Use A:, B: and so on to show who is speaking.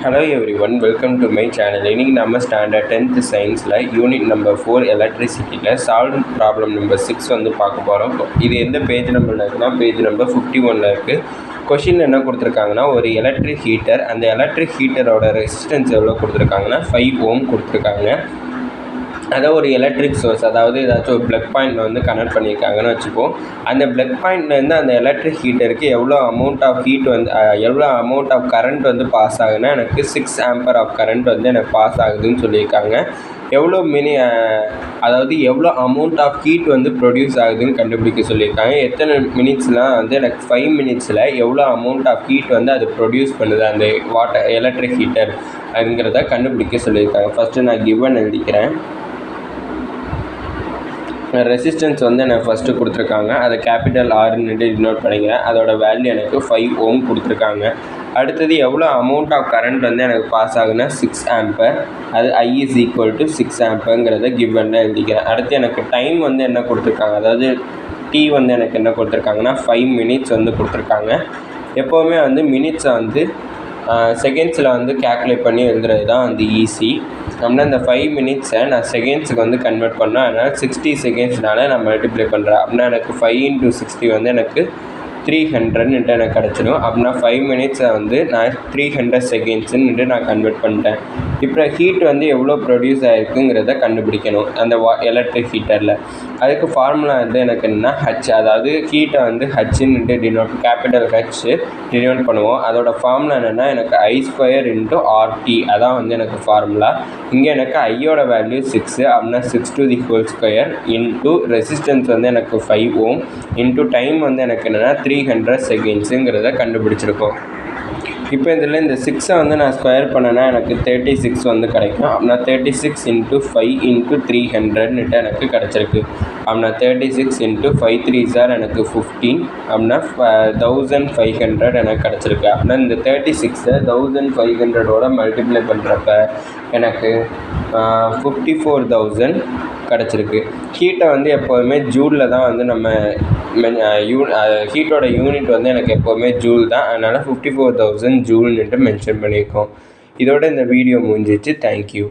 A: Hello everyone, welcome to my channel. இன்னைக்கு நம்ம standard 10th சயின்ஸில் யூனிட் நம்பர் 4 எலக்ட்ரிசிட்டியில் சால்வ் ப்ராப்ளம் நம்பர் 6 வந்து பார்க்க போகிறோம். இது எந்த பேஜ் நம்பரில் இருக்குன்னா பேஜ் நம்பர் 51 இருக்குது. கொஷின் என்ன கொடுத்துருக்காங்கன்னா, ஒரு எலக்ட்ரிக் ஹீட்டர், அந்த எலக்ட்ரிக் ஹீட்டரோட ரெசிஸ்டன்ஸ் எவ்வளோ கொடுத்துருக்காங்கன்னா 5 ஓம் கொடுத்துருக்காங்க. அதாவது ஒரு எலக்ட்ரிக் சோர்ஸ், அதாவது ஏதாச்சும் ஒரு ப்ளக் பாயிண்டில் வந்து கனெக்ட் பண்ணியிருக்காங்கன்னு வச்சுப்போம். அந்த ப்ளக் பாயிண்ட்லேருந்து அந்த எலக்ட்ரிக் ஹீட்டருக்கு எவ்வளோ அமௌண்ட் ஆஃப் ஹீட் வந்து எவ்வளோ அமௌண்ட் ஆஃப் கரண்ட் வந்து பாஸ் ஆகுதுன்னா எனக்கு 6 ஆம்பர் ஆஃப் கரண்ட் வந்து எனக்கு பாஸ் ஆகுதுன்னு சொல்லியிருக்காங்க. எவ்வளோ அதாவது எவ்வளோ அமௌண்ட் ஆஃப் ஹீட் வந்து ப்ரொடியூஸ் ஆகுதுன்னு கண்டுபிடிக்க சொல்லியிருக்காங்க. எத்தனை மினிட்ஸ்லாம் வந்து எனக்கு 5 மினிட்ஸில் எவ்வளோ அமௌண்ட் ஆஃப் ஹீட் வந்து அது ப்ரொடியூஸ் பண்ணுது அந்த எலக்ட்ரிக் ஹீட்டர் அப்படிங்கிறத கண்டுபிடிக்க சொல்லியிருக்காங்க. ஃபஸ்ட்டு நான் கிவன் எழுதிக்கிறேன். ரெசிஸ்டன்ஸ் வந்து எனக்கு ஃபஸ்ட்டு கொடுத்துருக்காங்க, அதை கேபிட்டல் ஆர்ன்னு டினோட் பண்ணிக்கிறேன். அதோட வேல்யூ எனக்கு 5 ஓம் கொடுத்துருக்காங்க. அடுத்தது எவ்வளோ அமௌண்ட் ஆஃப் கரண்ட் வந்து எனக்கு பாஸ் ஆகுதுன்னா 6 ஆம்பர், அது I is equal to 6 ஆம்பருங்கிறத கிவனில் எழுதிக்கிறேன். அடுத்து எனக்கு டைம் வந்து என்ன கொடுத்துருக்காங்க, அதாவது T வந்து எனக்கு என்ன கொடுத்துருக்காங்கன்னா 5 மினிட்ஸ் வந்து கொடுத்துருக்காங்க. எப்போவுமே வந்து மினிட்ஸை வந்து செகண்ட்ஸில் வந்து கேல்குலேட் பண்ணி எழுதுறது தான் வந்து ஈஸி. அப்படின்னா இந்த 5 மினிட்ஸை நான் செகண்ட்ஸுக்கு வந்து கன்வெர்ட் பண்ணேன். அதனால் 60 செகண்ட்ஸ்னால நான் மல்டிப்ளை பண்ணுறேன். அப்படின்னா எனக்கு 5 × 60 வந்து எனக்கு 300 எனக்கு கிடச்சிடும். அப்படின்னா 5 மினிட்ஸை வந்து நான் 300 செகண்ட்ஸுன்னு நான் கன்வெர்ட் பண்ணிட்டேன். இப்போ ஹீட் வந்து எவ்வளோ ப்ரொடியூஸ் ஆகிருக்குங்கிறத கண்டுபிடிக்கணும் அந்த எலக்ட்ரிக் ஹீட்டரில். அதுக்கு ஃபார்முலா வந்து எனக்கு என்னென்னா ஹச், அதாவது ஹீட்டை வந்து ஹச்சுன்னு டினோட், கேபிட்டல் ஹச் டினோட் பண்ணுவோம். அதோட ஃபார்முலா என்னென்னா எனக்கு I² × RT, அதான் வந்து எனக்கு ஃபார்முலா. இங்கே எனக்கு ஐயோட வேல்யூ 6, அப்படின்னா 6² இன்ட்டு ரெசிஸ்டன்ஸ் வந்து எனக்கு 5 ஓம் இன்ட்டு டைம் வந்து எனக்கு என்னென்னா 300 செகண்ட்ஸுங்கிறத கண்டுபிடிச்சிருக்கோம். இப்போ இதில் இந்த 6 வந்து நான் ஸ்கொயர் பண்ணேன்னா எனக்கு 36 வந்து கிடைக்கும். அப்படின்னா 36 × 5 × 300 எனக்கு கிடச்சிருக்கு. அப்படின்னா 36 × 5 3s எனக்கு 15, அப்படின்னா 1500 எனக்கு கிடச்சிருக்கு. அப்படின்னா இந்த 36ஐ 1500ஓட மல்டிப்ளை பண்ணுறப்ப எனக்கு 54,000 கிடச்சிருக்கு. ஹீட்டை வந்து எப்போதுமே ஜூலில் தான் வந்து நம்ம ஹீட்டோட யூனிட் வந்து எனக்கு எப்போதுமே ஜூல் தான். அதனால் 54,000 ஜூல்னுட்டு மென்ஷன் பண்ணியிருக்கோம். இதோட இந்த வீடியோ முடிஞ்சிச்சு. தேங்க்யூ.